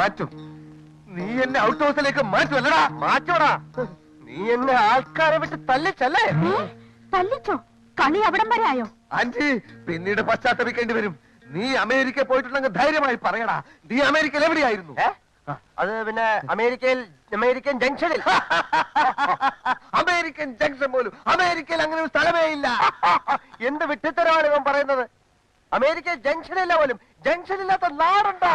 മാറ്റും. നീ എന്നെ ഔട്ട് ഹൗസിലേക്ക് മാറ്റുമല്ലടാ. മാറ്റോടാ. നീ എന്നെ ആൾക്കാരെ വിട്ട് തല്ലിച്ചല്ലേ? തല്ലിച്ചോ? കളി അവിടം വരെ ആയോ? ആന്റി, പിന്നീട് പശ്ചാത്തപിക്കേണ്ടി വരും. നീ അമേരിക്ക പോയിട്ടുണ്ടെങ്കിൽ ധൈര്യമായി പറയടാ. നീ അമേരിക്കയിൽ എവിടെയായിരുന്നു? അത് പിന്നെ അമേരിക്കൻ ജംഗ്ഷനിൽ. അമേരിക്കൻ ജംഗ്ഷൻ പോലും അമേരിക്കയിൽ അങ്ങനെ ഒരു സ്ഥലമേ ഇല്ല. എന്ത് വിട്ടിത്തരമാണ് ഇവൻ പറയുന്നത്? അമേരിക്കൻ ജംഗ്ഷനില്ല പോലും. ജംഗ്ഷനില്ലാത്ത നാടുണ്ടോ?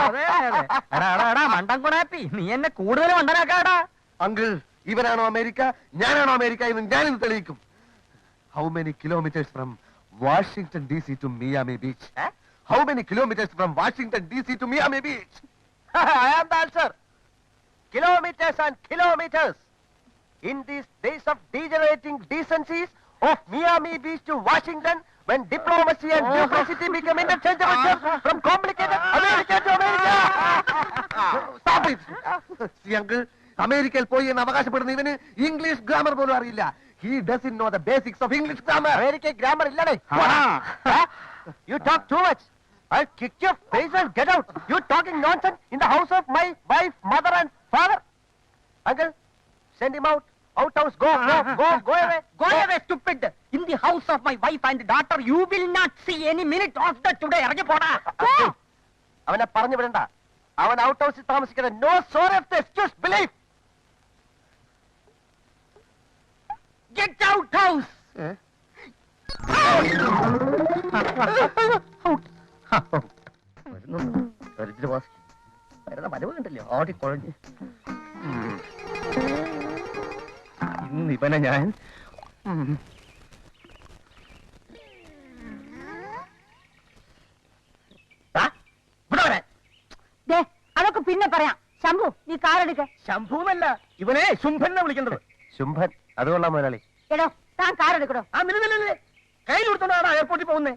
മണ്ടൻ കുണാപ്പി, നീ എന്നെ കൂടുതൽ മണ്ടനാക്കാടാ. അങ്കിൾ, ഇവനാണോ അമേരിക്ക, ഞാനാണോ അമേരിക്ക എന്ന് ഞാനിത് തെളിയിക്കും. How many kilometres from Washington DC to Miami Beach? How many kilometers from Washington DC to Miami Beach? I am the answer. Kilometers and kilometers. In these days of degenerating decencies of Miami Beach to Washington, when diplomacy and duplicity become interchangeable terms from complicated America to America. Stop it. See, uncle, അമേരിക്കയിൽ പോയി എന്ന് അവകാശപ്പെടുന്ന ഇവന് English grammar പോലും അറിയില്ല. He doesn't know the basics of English grammar. American grammar illade. You talk too much. I'll kick your face and get out. You talking nonsense in the house of my wife, mother and father. Uncle, send him out. Out house. Go away. Go away, stupid. In the house of my wife and daughter, you will not see any minute of the today. ഇറങ്ങി പോടാ. അവനെ പറഞ്ഞു വിടണ്ട. അവൻ out ഹൗസിൽ താമസിക്കണം. No sorry of the excuse, believe. Get out house. വരവ് കണ്ടല്ലോ ഓടിക്കൊഴഞ്ഞ്. ഇന്ന് ഇവനെ ഞാൻ അതൊക്കെ പിന്നെ പറയാം. ശംഭു, നീ കാറെടുക്ക. ശംഭുവല്ല, ഇവനെ ശുംഭനെ വിളിക്കേണ്ടത്. ശുംഭൻ, അതുകൊള്ളാം മുതലാളി. എടോ, താൻ കാറെടുക്കടോ. ആ നിലനില്ലേ കയ്യിൽ കൊടുത്തോണ്ടാണ് എയർപോർട്ടിൽ പോകുന്നേ.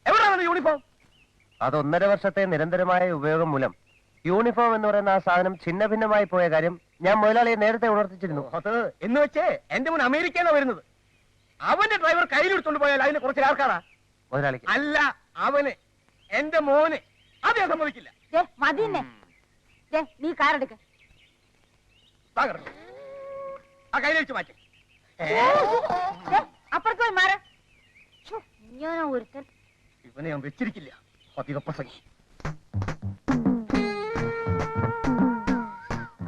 എവിടെയാണ് യൂണിഫോം? അത് 1.5 വർഷത്തെ നിരന്തരമായ ഉപയോഗം മൂലം യൂണിഫോം എന്ന് പറയുന്ന ആ സാധനം ഛിന്ന ഭിന്നമായി പോയ കാര്യം ഞാൻ മുതലാളിയെ നേരത്തെ ഉണർത്തിച്ചിരുന്നു. അത് എന്ന് വെച്ച് എന്റെ മുൻ അമേരിക്കയിലാണ് വരുന്നത്. അവന്റെ ഡ്രൈവർ കയ്യിൽ എടുത്തോണ്ട് പോയാൽ അതിന് കുറച്ച് ആൾക്കാരാ മുതലാളിക്ക് അല്ല, അവന് എന്റെ മോന് അത് ഞാൻ സമ്മതിക്കില്ല. മതിന്നെ, നീ കാറെടുക്ക. ആ കയ്യിൽ വെച്ച് മാറ്റി അപ്പുറത്ത് പോയി മാറ. ഞാനോ ഒരുത്തൻ. ഇവനെ ഞാൻ വെച്ചിരിക്കില്ല. അധിക പ്രസംഗി.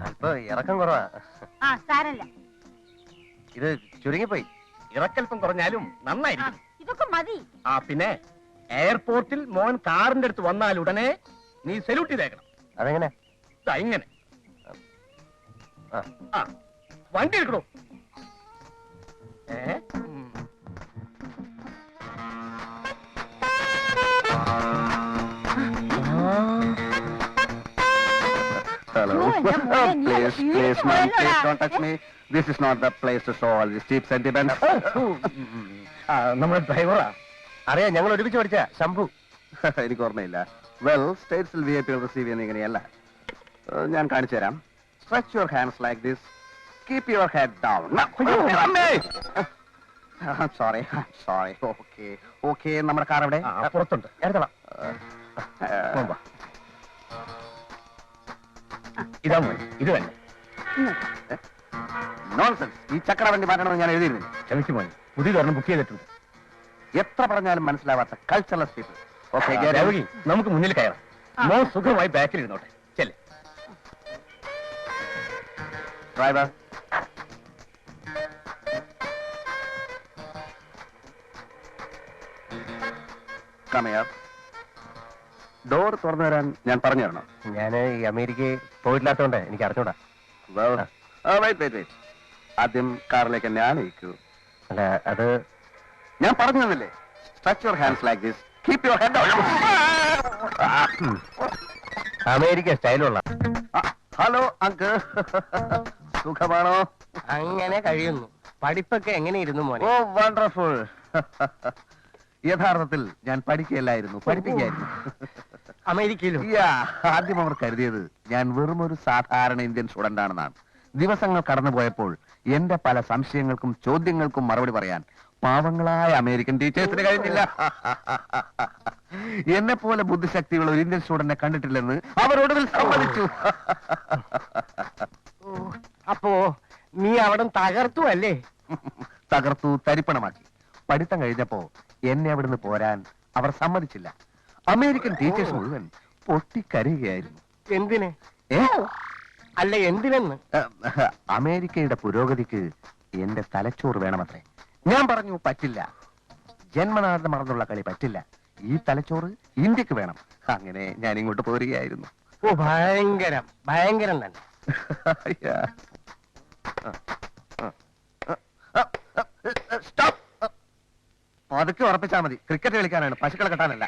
അല്പ ഇറക്കം കുറവാ. ആ, സാരല്ല. ഇത് ചുരുങ്ങിപ്പോയി. ഇറക്കൽപ്പം കുറഞ്ഞാലും നന്നായിരിക്കും. ഇതൊക്കെ മതി. ആ പിന്നെ എയർപോർട്ടിൽ മോൻ കാറിന്റെ അടുത്ത് വന്നാൽ ഉടനെ നീ സല്യൂട്ട് ചെയ്തേക്കണം. അതെങ്ങനെ? ഇങ്ങനെ വണ്ടി എടുക്കണോ? Hello. Please, ma'am, please don't touch me. This is not the place to show all these cheap sentiments. നമ്മുടെ ഡ്രൈവറാ. അറിയാം, ഞങ്ങൾ ഒരുമിച്ച് പഠിച്ച ശംഭു. എനിക്ക് ഓർമ്മയില്ല. വെൽ, സ്റ്റേറ്റ്സിൽ VIP റിസീവ് ചെയ്യുന്ന ഇങ്ങനെയല്ല. ഞാൻ കാണിച്ചു തരാം. Stretch your hands like this. Keep your head down. I'm sorry. Okay. നമ്മുടെ കാർ എവിടെ? പുറത്തുണ്ട്. എടുത്തോളാം. ഇതാ മോൻ, ഇത് തന്നെ. നോൺസെൻസ്. ഈ ചക്ര വണ്ടി മാറ്റണമെന്ന് ഞാൻ എഴുതിയിരുന്നില്ല. ക്ഷമിച്ചു മോൻ, പുതിയതൊരെണ്ണം ബുക്ക് ചെയ്തിട്ടുണ്ട്. എത്ര പറഞ്ഞാലും മനസ്സിലാവാത്ത കൾച്ചറൽ പീപ്പിൾ. ഓക്കെ, നമുക്ക് മുന്നിൽ കയറാം. മോൻ സുഖമായി ബാക്കിൽ ഇരുന്നോട്ടെ. ചെല്ലേ ഡ്രൈവർ. ഡോർ തുറന്നു തരാൻ ഞാൻ പറഞ്ഞു തരണം. ഞാൻ ഈ അമേരിക്കയിൽ പോയിട്ടില്ലാത്തോണ്ട് എനിക്ക് അറിഞ്ഞൂടാ. വെയിറ്റ്. ആദ്യം കാറിലേക്ക് എന്നെ ആനയിക്കൂ. അല്ല, അത് ഞാൻ പറഞ്ഞു തന്നില്ലേ? Stretch your hands like this. Keep your head down. America സ്റ്റൈലുള്ള. ഹലോ അങ്കിൾ, സുഖമാണോ? അങ്ങനെ കഴിയുന്നു. പഠിപ്പൊക്കെ എങ്ങനെയിരുന്നു മോനെ? ഓ, വണ്ടർഫുൾ. യഥാർത്ഥത്തിൽ ഞാൻ പഠിക്കുകയല്ലായിരുന്നു, പഠിപ്പിക്കുകയായിരുന്നു. അമേരിക്കയിലും ആദ്യം അവർ കരുതിയത് ഞാൻ വെറും ഒരു സാധാരണ ഇന്ത്യൻ സ്റ്റുഡന്റ് ആണെന്നാണ്. ദിവസങ്ങൾ കടന്നുപോയപ്പോൾ എന്റെ പല സംശയങ്ങൾക്കും ചോദ്യങ്ങൾക്കും മറുപടി പറയാൻ പാവങ്ങളായ അമേരിക്കൻ ടീച്ചേഴ്സിന് കഴിഞ്ഞില്ല. എന്നെ പോലെ ബുദ്ധിശക്തിയുള്ള ഒരു ഇന്ത്യൻ സ്റ്റുഡന്റിനെ കണ്ടിട്ടില്ലെന്ന് അവരോട് സമ്മതിച്ചു. അപ്പോ നീ അവിടെ തകർത്തു അല്ലേ? തകർത്തു, തരിപ്പണമാക്കി. പഠിത്തം കഴിഞ്ഞപ്പോ എന്നെ അവിടുന്ന് പോരാൻ അവർ സമ്മതിച്ചില്ല. അമേരിക്കൻ ടീച്ചേഴ്സ് മുഴുവൻ പൊട്ടിക്കരയുകയായിരുന്നു. എന്തിന്? ഏ? അല്ല എന്തിനെന്ന്? അമേരിക്കയുടെ പുരോഗതിക്ക് എന്റെ തലച്ചോറ് വേണമത്രേ. ഞാൻ പറഞ്ഞു പറ്റില്ല, ജന്മനാഥ മറന്നുള്ള കളി പറ്റില്ല, ഈ തലച്ചോറ് ഇന്ത്യക്ക് വേണം. അങ്ങനെ ഞാൻ ഇങ്ങോട്ട് പോരുകയായിരുന്നു. ഓ, ഭയങ്കരം ഭയങ്കരം തന്നെ. സ്റ്റോപ്പ്. പതുക്കെ ഉറപ്പിച്ചാ മതി. ക്രിക്കറ്റ് കളിക്കാനാണ്, പശുക്കളെ കെട്ടാനല്ല.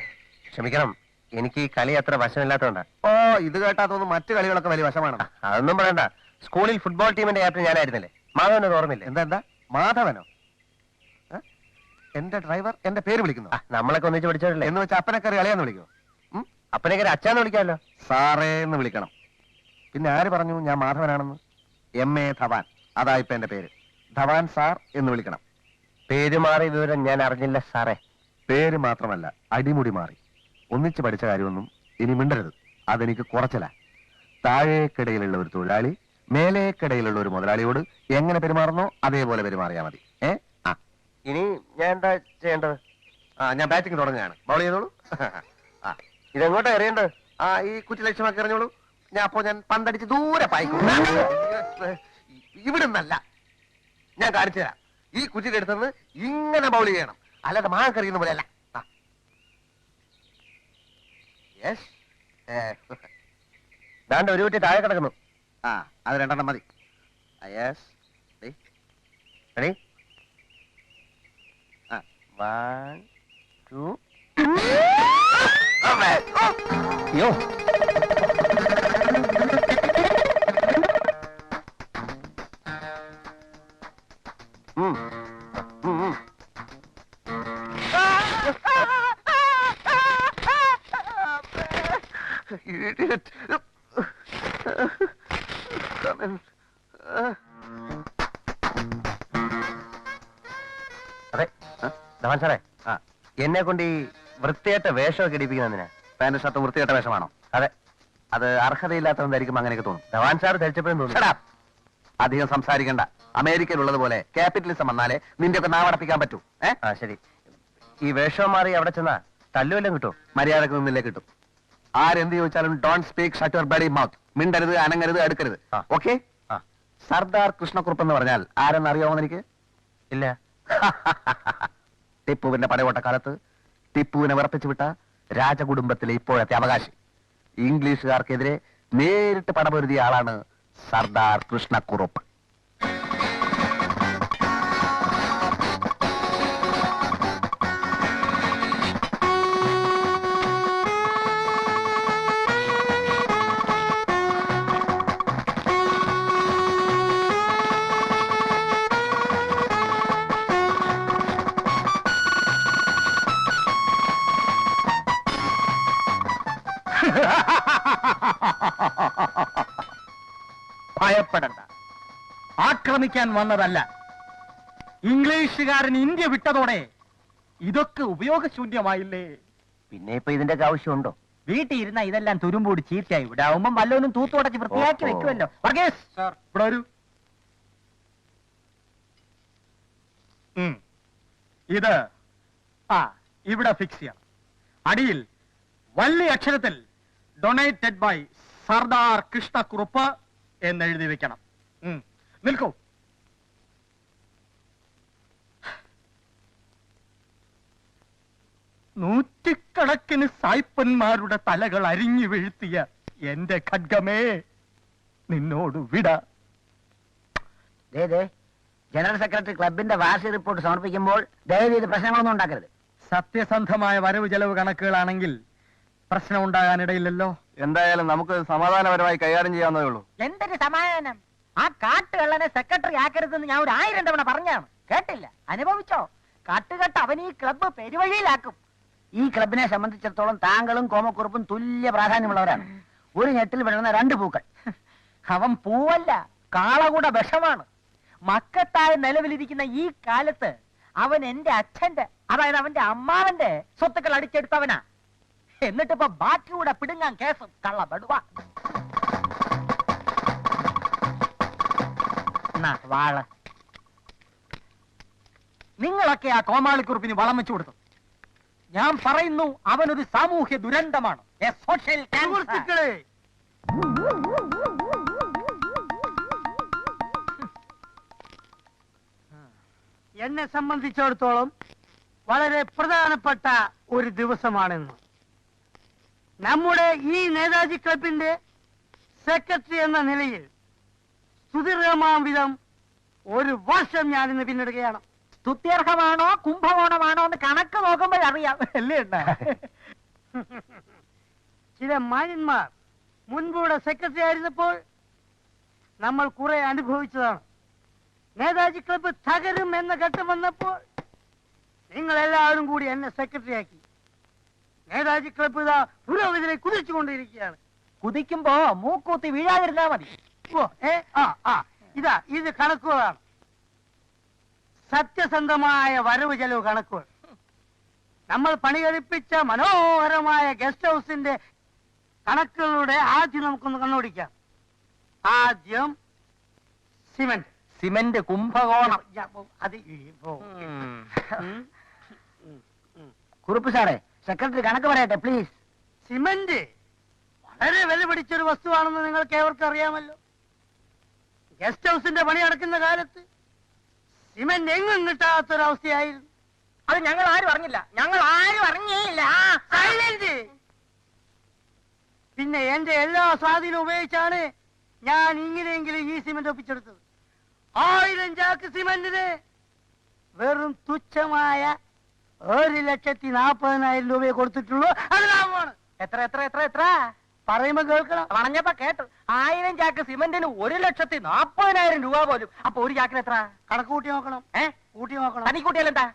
ക്ഷമിക്കണം, എനിക്ക് ഈ കളി അത്ര വശമില്ലാത്തോണ്ടാ. ഓ, ഇത് കേട്ടാ തോന്നുന്നു മറ്റു കളികളൊക്കെ വലിയ വശമാണ്. അതൊന്നും പറയണ്ട. സ്കൂളിൽ ഫുട്ബോൾ ടീമിന്റെ ക്യാപ്റ്റൻ ഞാനായിരുന്നല്ലേ. മാധവനത് ഓർമ്മയില്ലേ? എന്താ മാധവനോ? എന്റെ ഡ്രൈവർ എന്റെ പേര് വിളിക്കുന്നു. നമ്മളൊക്കെ ഒന്നിച്ച് പഠിച്ചവരല്ലേ? എന്ന് വെച്ചാൽ അപ്പനെ കയറി കളിയാന്ന് വിളിക്കോ? അപ്പനെ കയറി അച്ഛാന്ന് വിളിക്കാമല്ലോ. സാറേ എന്ന് വിളിക്കണം. പിന്നെ ആര് പറഞ്ഞു ഞാൻ മാധവനാണെന്ന്? MA ധവാൻ, അതാ ഇപ്പൊ എന്റെ പേര്. ധവാൻ സാർ എന്ന് വിളിക്കണം. പേര് മാറി വിവരം ഞാൻ അറിഞ്ഞില്ല സാറേ. പേര് മാത്രമല്ല, അടിമുടി മാറി. ഒന്നിച്ച് പഠിച്ച കാര്യമൊന്നും ഇനി മിണ്ടരുത്. അതെനിക്ക് കുറച്ചില്ല. താഴേക്കിടയിലുള്ള ഒരു തൊഴിലാളി മേലേക്കിടയിലുള്ള ഒരു മുതലാളിയോട് എങ്ങനെ പെരുമാറുന്നോ അതേപോലെ പെരുമാറിയാ മതി. ഇനി ഞാൻ എന്താ ചെയ്യേണ്ടത്? ഞാൻ ബാറ്റിംഗ് തുടങ്ങുകയാണ്. ബൗൾ ചെയ്തോളൂ. ഇതെങ്ങോട്ടാ എറിയേണ്ടത്? ഈ കുറ്റി ലക്ഷ്യമാക്കി എറിഞ്ഞോളൂ. ഞാൻ പന്തടിച്ച് ദൂരെ പായിക്കും. ഇവിടുന്നല്ല, ഞാൻ കാണിച്ചു തരാം. ഈ കുറ്റിയുടെ അടുത്തുനിന്ന് ഇങ്ങനെ ബൗൾ ചെയ്യണം, അല്ലാതെ മാങ്ങക്കറിയുന്ന പോലെയല്ല. ദാണ്ട് ഒരു കുറ്റി താഴെ കിടക്കുന്നു. അത് രണ്ടെണ്ണം മതി. റെഡി? 1 2. അയ്യോ, അതെ ധവാൻ സാറേ, എന്നെ കൊണ്ട് ഈ വൃത്തിയായിട്ട വേഷമൊക്കെ ഇടിപ്പിക്കുന്നതിനാ. പാന്റ് ഷർട്ട് വൃത്തികെട്ട വേഷമാണോ? അതെ. അത് അർഹതയില്ലാത്തവന്തായിരിക്കും അങ്ങനെയൊക്കെ തോന്നും. ധവാൻ സാർ ധരിച്ചപ്പോഴും തോന്നി. Shut up. അധികം സംസാരിക്കണ്ട. അമേരിക്കയിലുള്ളത് പോലെ ക്യാപിറ്റലിസം വന്നാലേ നിന്റെ ഒക്കെ നാവടപ്പിക്കാൻ പറ്റൂ. ശരി. ഈ വേഷം മാറി അവിടെ ചെന്നാ തല്ലുവല്ലം കിട്ടും? മര്യാദക്ക് നിന്നില്ലേ കിട്ടും. ആരെന്ത് ചോദിച്ചാലും don't speak, shut your bloody mouth. മിണ്ടരുത്, അനങ്ങരുത്, അടുക്കരുത്. ഓക്കെ? സർദാർ കൃഷ്ണക്കുറുപ്പ് എന്ന് പറഞ്ഞാൽ ആരെന്ന് അറിയാമോ എനിക്ക്? ഇല്ല. ടിപ്പുവിന്റെ പടയോട്ട കാലത്ത് ടിപ്പുവിനെ വിറപ്പിച്ചു വിട്ട രാജകുടുംബത്തിലെ ഇപ്പോഴത്തെ അവകാശി. ഇംഗ്ലീഷുകാർക്കെതിരെ നേരിട്ട് പടപൊരുതിയ ആളാണ് സർദാർ കൃഷ്ണക്കുറുപ്പ്. ഭയപ്പെടണ്ട, ആക്രമിക്കാൻ വന്നതല്ല. ഇംഗ്ലീഷുകാരൻ ഇന്ത്യ വിട്ടതോടെ ഇതൊക്കെ ഉപയോഗശൂന്യമായില്ലേ? പിന്നെ ഇപ്പൊ ഇതിന്റെ ആവശ്യമുണ്ടോ? വീട്ടിൽ ഇരുന്ന ഇതെല്ലാം തുരുമ്പൂടി ചീത്തയായി. ഇവിടെ ആവുമ്പം വല്ലവനും തൂത്തുടച്ച് വൃത്തിയാക്കി വെക്കുമല്ലോ. വർഗീസ്, ഇവിടെ വരൂ. ഇത് ഇവിടെ ഫിക്സ് ചെയ്യണം. അടിയിൽ വലിയ അക്ഷരത്തിൽ ഡൊണേറ്റഡ് ബൈ സർദാർ കൃഷ്ണക്കുറുപ്പ് എന്നെഴുതി വെക്കണം. നിൽക്കൂ. നൂറ്റിക്കണക്കിന് സായ്പന്മാരുടെ തലകൾ അരിഞ്ഞു വീഴ്ത്തിയ എന്റെ ഖഡ്ഗമേ, നിന്നോട് വിട. ജനറൽ സെക്രട്ടറി ക്ലബിന്റെ വാർഷിക റിപ്പോർട്ട് സമർപ്പിക്കുമ്പോൾ ദയവീത് പ്രശ്നങ്ങളൊന്നും ഉണ്ടാക്കരുത്. സത്യസന്ധമായ വരവ് ചെലവ് കണക്കുകളാണെങ്കിൽ പ്രശ്നം ഉണ്ടാകാനിടയില്ലല്ലോ. എന്തായാലും നമുക്ക് സമാധാനപരമായി കൈകാര്യം ചെയ്യാവുന്നതേ ഉള്ളൂ. എന്തൊരു സമാധാനം! ആ കാട്ടുകള്ളനെ സെക്രട്ടറി ആക്കരുതെന്ന് ഞാൻ 1000 തവണ പറഞ്ഞാണ്, കേട്ടില്ല. അനുഭവിച്ചോ? കാട്ടുകെട്ട് അവൻ ഈ ക്ലബ്ബ് പെരുവഴിയിലാക്കും. ഈ ക്ലബിനെ സംബന്ധിച്ചിടത്തോളം താങ്കളും കോമക്കുറുപ്പും തുല്യ പ്രാധാന്യമുള്ളവരാണ്. ഒരു ഞെട്ടിൽ വിടുന്ന 2 പൂക്കൾ. അവൻ പൂവല്ല, കാളകൂട വിഷമാണ്. മക്കത്തായ നിലവിലിരിക്കുന്ന ഈ കാലത്ത് അവൻ എന്റെ അച്ഛന്റെ, അതായത് അവന്റെ അമ്മാവന്റെ സ്വത്തുക്കൾ അടിച്ചെടുത്തവനാ. എന്നിട്ടിപ്പോ ബാക്കിയൂടെ പിടുങ്ങാൻ കേസും കള്ള ബടുവാ. വാള നിങ്ങളൊക്കെ ആ കോമാളിക്കുറിപ്പിന് വളം വെച്ചു കൊടുത്തു. ഞാൻ പറയുന്നു, അവനൊരു സാമൂഹ്യ ദുരന്തമാണ്. A social cancer. എന്നെ സംബന്ധിച്ചിടത്തോളം വളരെ പ്രധാനപ്പെട്ട ഒരു ദിവസമാണെന്ന്. നമ്മുടെ ഈ നേതാജി ക്ലബിന്റെ സെക്രട്ടറി എന്ന നിലയിൽ സ്തുതിർഹമാം വിധം ഒരു വർഷം ഞാനിന്ന് പിന്നിടുകയാണ്. സ്തുത്യർഹമാണോ കുംഭകോണമാണോ എന്ന് കണക്ക് നോക്കുമ്പോഴറിയാം അല്ലേ? ചില മാന്യന്മാർ മുൻപൂടെ സെക്രട്ടറി ആയിരുന്നപ്പോൾ നമ്മൾ കുറെ അനുഭവിച്ചതാണ്. നേതാജി ക്ലബ്ബ് തകരും എന്ന ഘട്ടം വന്നപ്പോൾ നിങ്ങൾ എല്ലാവരും കൂടി എന്നെ സെക്രട്ടറി ആക്കി. നേതാജി ക്ലബ്ബ് ഇതാ പുരോഗതിയിലേക്ക് കുതിച്ചുകൊണ്ടിരിക്കുകയാണ്. കുതിക്കുമ്പോ മൂക്കൂത്തി വീഴാതിരുന്നാ മതി. ഇത് കണക്കുകളാണ്, സത്യസന്ധമായ വരവ് ചെലവ് കണക്കുകൾ. നമ്മൾ പണി കഴിപ്പിച്ച മനോഹരമായ ഗസ്റ്റ് ഹൗസിന്റെ കണക്കുകളുടെ ആദ്യം നമുക്കൊന്ന് കണ്ണോടിക്കാം. ആദ്യം സിമന്റ്. സിമന്റ് കുംഭകോണം. അത് കുറുപ്പ് സാറേ, സെക്രട്ടറി കണക്ക് പറയട്ടെ പ്ലീസ്. സിമന്റ് വളരെ വില പിടിച്ചൊരു വസ്തുവാണെന്ന് നിങ്ങൾക്ക് ഏവർക്കും അറിയാമല്ലോ. ഗസ്റ്റ് ഹൗസിന്റെ പണി നടക്കുന്ന കാലത്ത് സിമന്റ് എങ്ങും കിട്ടാത്തൊരവസ്ഥയായിരുന്നു. അത് ഞങ്ങൾ ആരും അറിഞ്ഞില്ല. പിന്നെ എന്റെ എല്ലാ സ്വാധീനവും ഉപയോഗിച്ചാണ് ഞാൻ ഇങ്ങനെയെങ്കിലും ഈ സിമന്റ് ഒപ്പിച്ചെടുത്തത്. 1000 ചാക്ക് സിമന്റിന് വെറും തുച്ഛമായ 1,40,000 രൂപയെ കൊടുത്തിട്ടുള്ളൂ. അത് ലാഭമാണ്. എത്ര എത്ര എത്ര എത്ര പറയുമ്പോ കേൾക്കണം. പറഞ്ഞപ്പോ കേട്ടു. 1000 ചാക്ക് സിമന്റിന് 1,40,000 രൂപ പോലും. അപ്പൊ ഒരു ചാക്കിന് എത്ര? കണക്ക് കൂട്ടി നോക്കണം. കൂട്ടി നോക്കണം. തനി കൂട്ടിയാലെന്താ?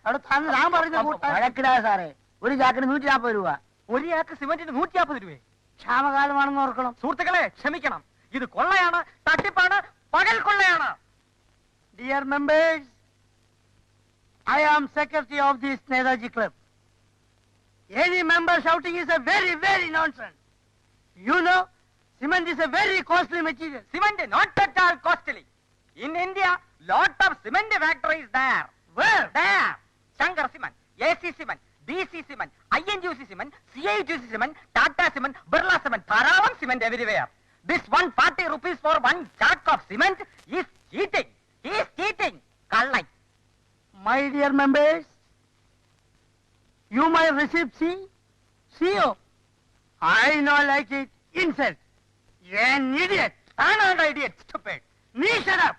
ഞാൻ പറഞ്ഞിടാ സാറേ, ഒരു ചാക്കിന് 140 രൂപ. ഒരു ചാക്ക് സിമന്റിന് 140 രൂപ. ക്ഷാമകാലമാണെന്ന് ഓർക്കണം. സുഹൃത്തുക്കളെ ക്ഷമിക്കണം, ഇത് കൊള്ളയാണ്, തട്ടിപ്പാണ്, പകൽ കൊള്ളയാണ്. Dear members, I am secretary of this Netaji Club. Any member shouting is a very, very nonsense. You know, cement is a very costly material. Cement not at all costly. In India, lot of cement factories there. Where? There. Shankar Cement, AC Cement, DC Cement, INGC Cement, CIGC Cement, Tata Cement, Birla Cement, Dharavam Cement everywhere. This 140 rupees for one sack of cement is cheating. He is cheating. Kallai. My dear members, you might receive CO. I know like it. Insult. You're an idiot. I'm not an idiot. Stupid. Me shut up.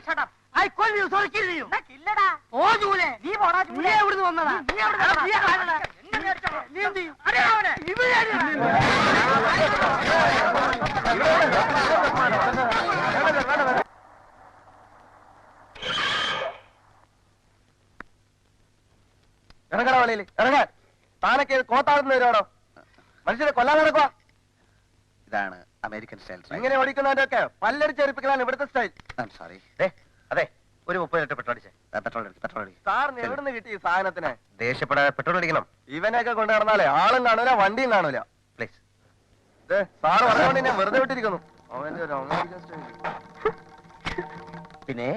Shut up. I call you, so I kill you. ഇല്ലടാ. ഓ ജൂലെ. നീ പോടാ നീ ജൂലെ. എവിടുന്ന് വന്നതാ? നീ എവിടുന്ന് വന്നതാ? നീ ആരാടാ? എന്നെ അടിച്ചോ. നീ എന്ത് ചെയ്യും? അടിയാ അവനെ. ഇവനെ അടിയാ. ഇറങ്ങടാ വളിയിൽ ഇറങ്ങാൻ. താനൊക്കെ കോത്താടുന്ന വരുവാണോ? മനുഷ്യരെ കൊല്ലാൻ നടക്കുക. ഇതാണ് അമേരിക്കൻ സ്റ്റൈൽ. ഇങ്ങനെ ഓടിക്കുന്നതിന്റെ ഒക്കെ പല്ലടിച്ചേരിപ്പിക്കലാണ് ഇവിടുത്തെ സ്റ്റൈൽ. സോറി. അതെ, ഒരു 30 ലിറ്റർ പെട്രോൾ അടിച്ചേ. പെട്രോൾ അടി. സാറിന് എവിടുന്ന് കിട്ടി ഈ സാധനത്തിന്? ദേഷ്യപ്പെടാതെ പെട്രോൾ അടിക്കണം. ഇവനെയൊക്കെ കൊണ്ടു നടന്നാലേ ആളും കാണൂല, വണ്ടിയും കാണൂല. പ്ലീസ്. സാറ് പറഞ്ഞുകൊണ്ട് ഞാൻ വെറുതെ വിട്ടിരിക്കുന്നു. അവന്റെ ഒരു അമേരിക്കൻ സ്റ്റൈൽ. പിന്നെ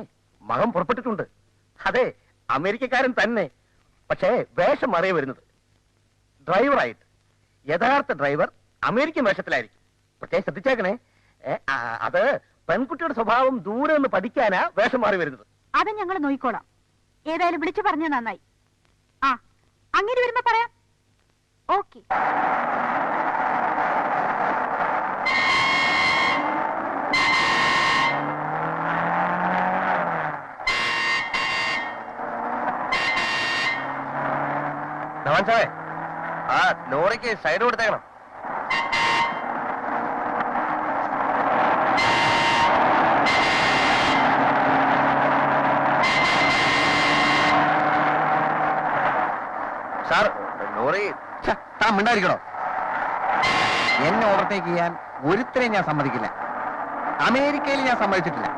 മകൻ പുറപ്പെട്ടിട്ടുണ്ട്. അതെ, അമേരിക്കക്കാരൻ തന്നെ, പക്ഷേ വേഷം മാറിയ വരുന്നത്. ഡ്രൈവറായിട്ട്. യഥാർത്ഥ ഡ്രൈവർ അമേരിക്കൻ വേഷത്തിലായിരിക്കും. പ്രത്യേകം ശ്രദ്ധിച്ചേക്കണേ. അത് പെൺകുട്ടിയുടെ സ്വഭാവം ദൂരെ നിന്ന് പഠിക്കാനാ വേഷം മാറി വരുന്നത്. അത് ഞങ്ങൾ നോക്കിക്കോളാം. ഏതായാലും വിളിച്ചു പറഞ്ഞ നന്നായി. ആ, അങ്ങനെ വരുമ്പോ പറയാം. ഓക്കെ. സാറേ, ആ ലോറിക്ക് സൈഡ് കൊടുത്തേക്കണം. സാർ, ലോറി താൻ മിണ്ടായിരിക്കണോ? എന്നെ ഓവർടേക്ക് ചെയ്യാൻ ഒരുത്തരെയും ഞാൻ സമ്മതിക്കില്ല. അമേരിക്കയിൽ ഞാൻ സമ്മതിച്ചിട്ടില്ല.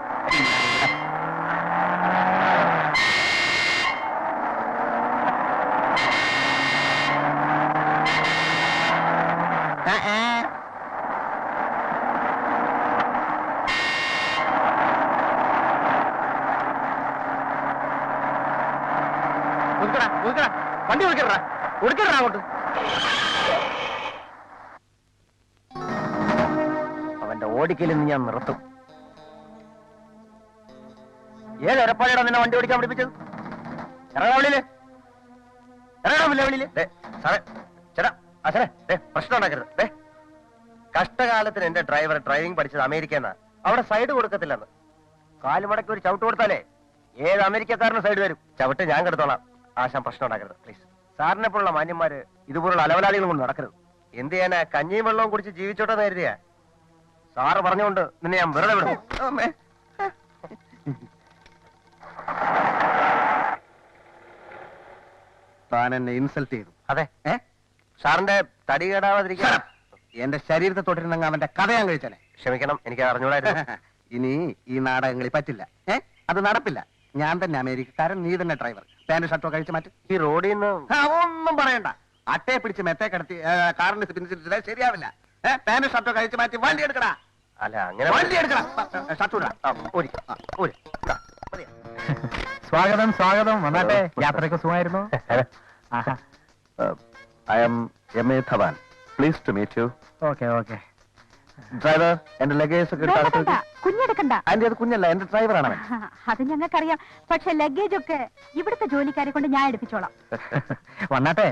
വണ്ടി കൊടുക്കടാ കൊടുക്കടാ അങ്ങോട്ട്. അവന്റെ ഓടിക്കലിൽ നിന്ന് ഞാൻ നിർത്തും. ഏത് എരപ്പാടിയാണോ നിന്നെ വണ്ടി ഓടിക്കാൻ പഠിപ്പിച്ചത്? ഇറങ്ങാ വെളിയില്, ഇറങ്ങാമില്ല വെളിയില്. സാറേ ചേട്ടാ സാറേ പ്രശ്നം ഉണ്ടാക്കരുത്. കഷ്ടകാലത്തിന് എന്റെ ഡ്രൈവർ ഡ്രൈവിംഗ് പഠിച്ചത് അമേരിക്കന്നാ. അവിടെ സൈഡ് കൊടുക്കത്തില്ലെന്ന്. കാലുമടക്കി ഒരു ചവിട്ട് കൊടുത്താലേ ഏത് അമേരിക്കക്കാരനും സൈഡ് വരും. ചവിട്ട് ഞാൻ കെടുത്തോളാം. ആശാൻ പ്രശ്നം ഉണ്ടാക്കരുത് പ്ലീസ്. സാറിനെ പോലുള്ള മാന്യന്മാര് ഇതുപോലുള്ള അലവലാദികൾ കൊണ്ട് നടക്കരുത്. എന്ത് ചെയ്യാനാ? കഞ്ഞിയും വെള്ളവും കുടിച്ച് ജീവിച്ചോട്ടെ നേരിയ സാറ് പറഞ്ഞുകൊണ്ട് നിന്നെ ഞാൻ വെറുതെ വിടും. താൻ എന്നെ ഇൻസൾട്ട് ചെയ്തു. അതെ സാറിന്റെ തടി കേടാവാതിരിക്കാൻ എന്റെ ശരീരത്തെ തൊട്ടിരുന്നെങ്കിൽ അവന്റെ കഥ ഞാൻ കഴിച്ചാലേ. ക്ഷമിക്കണം, എനിക്ക് അറിഞ്ഞൂടായിരുന്നു. ഇനി ഈ നാടകങ്ങളിൽ പറ്റില്ല. അത് നടപ്പില്ല. ഞാൻ തന്നെ അമേരിക്കക്കാരൻ, നീ തന്നെ ഡ്രൈവർ. പാന്റ് ഷർട്ടോ കഴിച്ച് മാറ്റി. ഈ റോഡിൽ നിന്ന് ഒന്നും പറയണ്ട. അട്ടയെ പിടിച്ച് മെത്തേ കിടത്തി കാറിന്റെ പിന്നിച്ചിട്ട് ശരിയാവില്ല. പാന്റ് ഷർട്ടോ കഴിച്ച് മാറ്റി വണ്ടി എടുക്കടാ. അല്ല അങ്ങനെ വണ്ടി എടുക്കടാ. ഷർട്ട് സ്വാഗതം സ്വാഗതം. വന്നാട്ടെ. യാത്രയൊക്കെ സുഖമായിരുന്നു? I am M.A. Dhawan. Please to meet you. Okay okay. Driver, എന്റെ ലഗേജ് ഒക്കെ വേണ്ട, കുഞ്ഞെടുക്കണ്ട. അതിന്റെ അത് കുഞ്ഞല്ല, എന്റെ ഡ്രൈവറാണ് അവൻ. അത് ഞങ്ങൾക്കറിയാം. പക്ഷെ ലഗേജ് ഒക്കെ ഇവിടുത്തെ ജോലിക്കാരെ കൊണ്ട് ഞാൻ എടുപ്പിച്ചോളാം. വന്നാട്ടെ.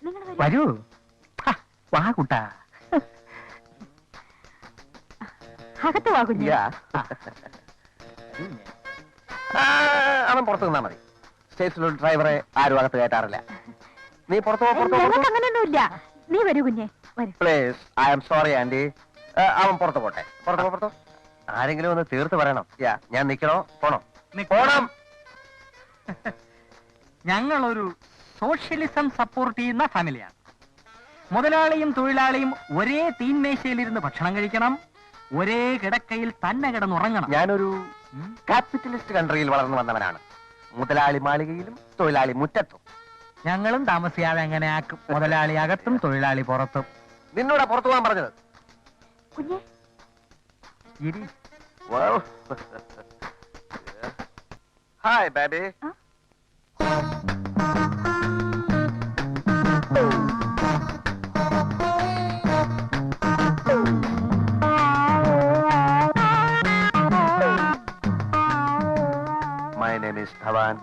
നിങ്ങൾ വരൂ. വാ കുട്ടാ. അകത്ത് വാ കുഞ്ഞ്. അവൻ പുറത്തു നിന്നാ മതി. സ്റ്റേഷനിൽ ഡ്രൈവറെ ആരും അകത്ത് കയറ്റാറില്ല. നീ പുറത്തു ഞങ്ങൾക്ക് അങ്ങനെയൊന്നുമില്ല. നീ വരൂ കുഞ്ഞെ, വരൂ. Please. I am sorry aunty. അവൻ പുറത്തു പോട്ടെ. പുറത്തു. ആരെങ്കിലും ഒന്ന് തീർത്ത് പറയണം. ഞാൻ നിക്കണോ പോണോ? പോണം. ഞങ്ങളൊരു സോഷ്യലിസം സപ്പോർട്ട് ചെയ്യുന്ന ഫാമിലിയാണ്. മുതലാളിയും തൊഴിലാളിയും ഒരേ തീൻമേശയിലിരുന്ന് ഭക്ഷണം കഴിക്കണം, ഒരേ കിടക്കയിൽ തന്നെ കിടന്നുറങ്ങണം. ഞാനൊരു ക്യാപിറ്റലിസ്റ്റ് കൺട്രിയിൽ വളർന്നു വന്നവനാണ്. മുതലാളി മാളികയിലും തൊഴിലാളി മുറ്റത്തും. ഞങ്ങളും താമസിയാതെ അങ്ങനെ ആക്കും. മുതലാളി അകത്തും തൊഴിലാളി പുറത്തും. നിന്നോടാ പുറത്തു പോകാൻ പറഞ്ഞത്. കുഞ്ഞെ, hi baby. My name is Dhawan,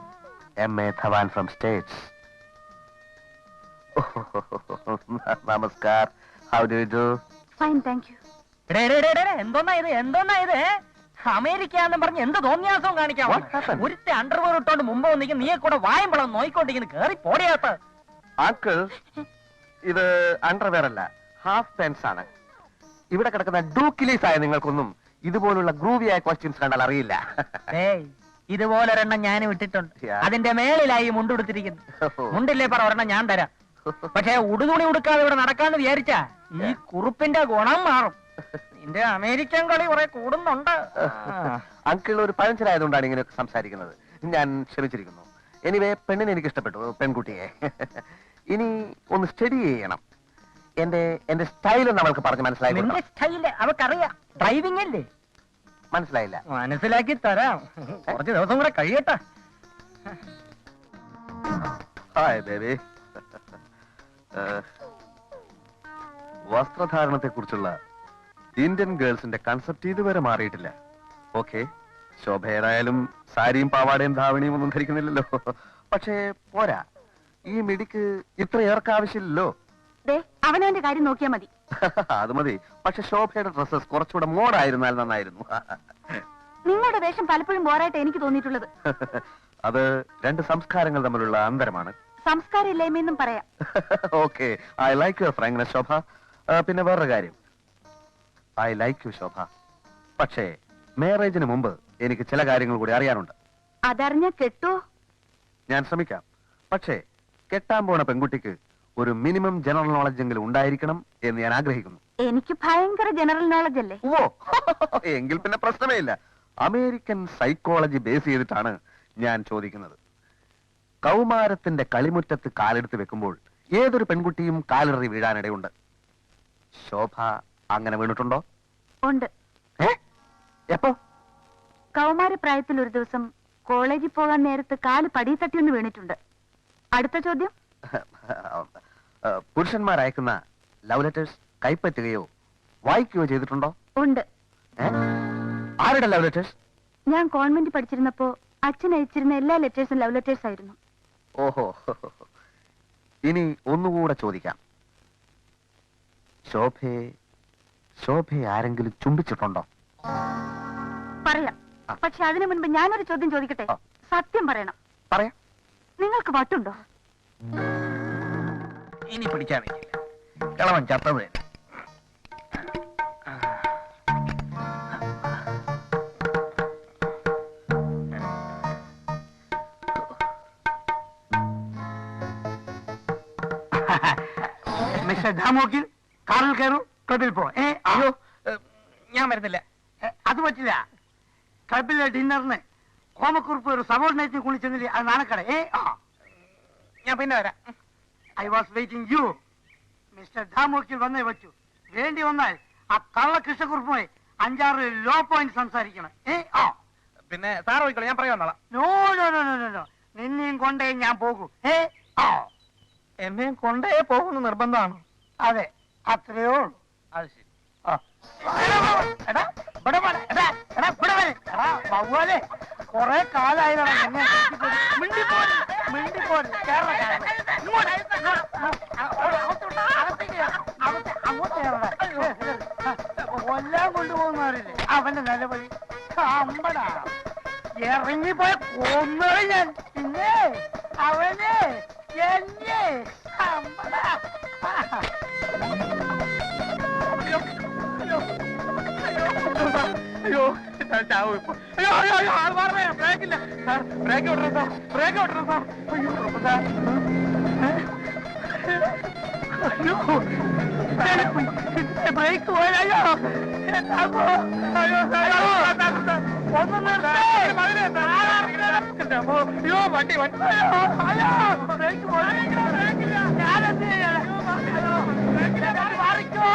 M.A. Dhawan from States. Namaskar. How do you do? Fine, thank you. എന്തോന്നാ ഇത് അമേരിക്ക എന്ന് പറഞ്ഞ് എന്ത് തോന്നിയാസവും കാണിക്കാം. What happened? ഒരുത്തെ അണ്ടർവെയർ ഇട്ടോണ്ട് മുമ്പ് വന്നിരിക്കും. നീയെ കൂടെ വായുമ്പളം നോയിക്കൊണ്ടിരിക്കുന്നു. കേറി പോടിയാത്ത. അങ്കിൾ, ഇത് അണ്ടർവെയർ അല്ല, ഹാഫ് പാൻസ് ആണ്. ഇവിടെ കിടക്കുന്ന ഡൂക്കിലീസ് ആയ നിങ്ങൾക്കൊന്നും ഇതുപോലുള്ള ഗ്രൂവിയായ ക്വസ്റ്റ്യൻസ് കണ്ടാൽ അറിയില്ല. ഇതുപോലൊരെണ്ണം ഞാൻ ഇട്ടിട്ടുണ്ട്. അതിന്റെ മേളിലായി മുണ്ടുടുത്തിരിക്കുന്നു. മുണ്ടില്ലേ പറ, ഒരെണ്ണം ഞാൻ തരാം. പക്ഷെ ഉടുതുണി ഉടുക്കാതെ ഇവിടെ നടക്കാന്ന് വിചാരിച്ചാ ഈ കുറുപ്പിന്റെ ഗുണം മാറും. നിന്റെ അമേരിക്കൻ കളി കുറെ കൂടുന്നുണ്ട്. അങ്കിൾ ഒരു പഴഞ്ചനായതുകൊണ്ടാണ് ഇങ്ങനെയൊക്കെ സംസാരിക്കുന്നത്. ഞാൻ ക്ഷമിച്ചിരിക്കുന്നു. എനിവേ, പെണ്ണിനെ എനിക്ക് ഇഷ്ടപ്പെട്ടു, പെൺകുട്ടിയെ. ഇനി ഒന്ന് സ്റ്റഡി ചെയ്യണം. എന്റെ സ്റ്റൈലും നമ്മൾക്ക് പറഞ്ഞ് മനസ്സിലായി. നിന്റെ സ്റ്റൈല് അവക്കറിയാം. ഡ്രൈവിംഗ് അല്ലേ? മനസ്സിലായില്ല. മനസ്സിലാക്കി തരാം. കുറച്ച് ദിവസം കൂടെ കഴിയട്ടെ. Hi baby. വസ്ത്രധാരണത്തെ കുറിച്ചുള്ള ഇന്ത്യൻ ഗേൾസിന്റെ കൺസെപ്റ്റ് ഇതുവരെ മാറിയിട്ടില്ല. ഓക്കെ, ശോഭ ഏതായാലും സാരിയും പാവാടയും ധാവണിയും ഒന്നും ധരിക്കുന്നില്ലല്ലോ. പക്ഷേ പോരാ, ഈ മിടിക്ക് ഇത്ര ഏർക്ക് ആവശ്യമില്ലല്ലോ. അവനവന്റെ കാര്യം നോക്കിയാ മതി. അത് മതി. പക്ഷെ ശോഭയുടെ ഡ്രസ്സസ് കുറച്ചുകൂടെ മോഡായിരുന്നാൽ നന്നായിരുന്നു. നിങ്ങളുടെ വേഷം പലപ്പോഴും ബോറായിട്ട് എനിക്ക് തോന്നിയിട്ടുള്ളത്. അത് രണ്ട് സംസ്കാരങ്ങൾ തമ്മിലുള്ള അന്തരമാണ്. സംസ്കാരം ഇല്ലായ്മയെന്നും പറയാം. Okay, I like your frankness Shobha. പിന്നെ വേറൊരു കാര്യം, ഐ ലൈക്ക് യു ശോഭ. പക്ഷേ മാരേജിന് മുമ്പ് എനിക്ക് ചില കാര്യങ്ങൾ കൂടി അറിയാനുണ്ട്. അതറിഞ്ഞ കെട്ടോ? ഞാൻ ശ്രമിക്കാം. പക്ഷേ കെട്ടാൻ പോണ പെൺകുട്ടിക്ക് ഒരു മിനിമം ജനറൽ നോളജ് എങ്കിലും ഉണ്ടായിരിക്കണം എന്ന് ഞാൻ ആഗ്രഹിക്കുന്നു. എനിക്ക് ഭയങ്കര ജനറൽ നോളജ് അല്ലേ? ഓ, എങ്കിൽ പിന്നെ പ്രശ്നമേ ഇല്ല. അമേരിക്കൻ സൈക്കോളജി ബേസ് ചെയ്തിട്ടാണ് ഞാൻ ചോദിക്കുന്നത്. കൗമാരത്തിന്റെ കളിമുറ്റത്ത് കാലെടുത്ത് വെക്കുമ്പോൾ ഏതൊരു പെൺകുട്ടിയും കാലിറി വീഴാനിടയുണ്ട്. ശോഭ അങ്ങനെ വീണിട്ടുണ്ടോ? ഉണ്ട്. എപ്പോ? കൗമാര പ്രായത്തിൽ ഒരു ദിവസം കോളേജിൽ പോകാൻ നേരത്ത് കാല് പടി തട്ടിയൊന്ന് വീണിട്ടുണ്ട്. അടുത്ത ചോദ്യം. പുരുഷന്മാർ അയക്കുന്ന ലവ് ലെറ്റേഴ്സ് കൈപ്പറ്റുകയോ വായിക്കുകയോ ചെയ്തിട്ടുണ്ടോ? ഉണ്ട്. ആരുടെ ലവ് ലെറ്റേഴ്സ്? ഞാൻ കോൺവെന്റ് പഠിച്ചിരുന്നപ്പോ അച്ഛൻ അയച്ചിരുന്ന എല്ലാ ലെറ്റേഴ്സും ലവ് ലെറ്റേഴ്സ് ആയിരുന്നു. ഓഹോ, ഇനി ഒന്നുകൂടെ ചോദിക്കാം. ശോഭയെ ആരെങ്കിലും ചുംബിച്ചിട്ടുണ്ടോ? പറയാം. പക്ഷെ അതിനു മുൻപ് ഞാനൊരു ചോദ്യം ചോദിക്കട്ടെ? ആ. സത്യം പറയണം. പറയാം. നിങ്ങൾക്ക് വട്ടുണ്ടോ? ഇനി പിടിക്കാൻ പറ്റില്ല. കിളവൻ ചത്തത് തന്നെ. മിസ്റ്റർ ജാമോക്കിൽ കാറിൽ കയറൂ, ക്ലബിൽ പോ. അയ്യോ, ഞാൻ വരുന്നില്ല. അത് പറ്റില്ല. ക്ലബിലെ ഡിന്നറിന് കോമക്കുറിപ്പ് ഒരു സബോർഡിനേറ്റിന് കുളിച്ചെന്നില്ലേ, അത് നാണക്കട. ഞാൻ പിന്നെ വരാം. I was waiting you. Mister ധാമോക്കിൽ വന്നേ പറ്റൂ. വേണ്ടി വന്നാൽ ആ കള്ള കൃഷ്ണക്കുറിപ്പുമായി 5-6 ലോ പോയിന്റ് സംസാരിക്കണം. പിന്നെ സാർ പോയിക്കോളൂ, ഞാൻ പറയാം നാളെ. No no no no no, നിന്നെയും കൊണ്ടേ ഞാൻ പോകൂ. എന്നെയും കൊണ്ടേ പോകുന്ന നിർബന്ധമാണ്. അതെ, അത്രയോ ഉള്ളൂ. അത് ശരി. കൊറേ കാലായിട്ടാണ് കൊല്ലാൻ കൊണ്ടുപോകുന്നവരില്ലേ, അവന്റെ നിലവിളി അമ്പടാ. ഇറങ്ങിപ്പോയ കൊന്നോളി ഞാൻ. പിന്നെ അവനെ എന്നെ അമ്പടാ. അയ്യോ, ഞാൻ ചാവും ഇപ്പൊ. അയ്യോ അയ്യോ അയ്യോ, ആൾ മാറണേ. ബ്രേക്കില്ല സാർ, ബ്രേക്ക് വിടണം സാർ, ബ്രേക്ക് വിടണം സാർ. അയ്യോ സാർ, അയ്യോ ബ്രേക്ക് പോയോ? അയ്യോ ഒന്ന് അയ്യോ, വണ്ടി വണ്ടി. ബ്രേക്ക് പോയോ? ഞാനെന്ത് ചെയ്യാനാ? മാറിക്കോ.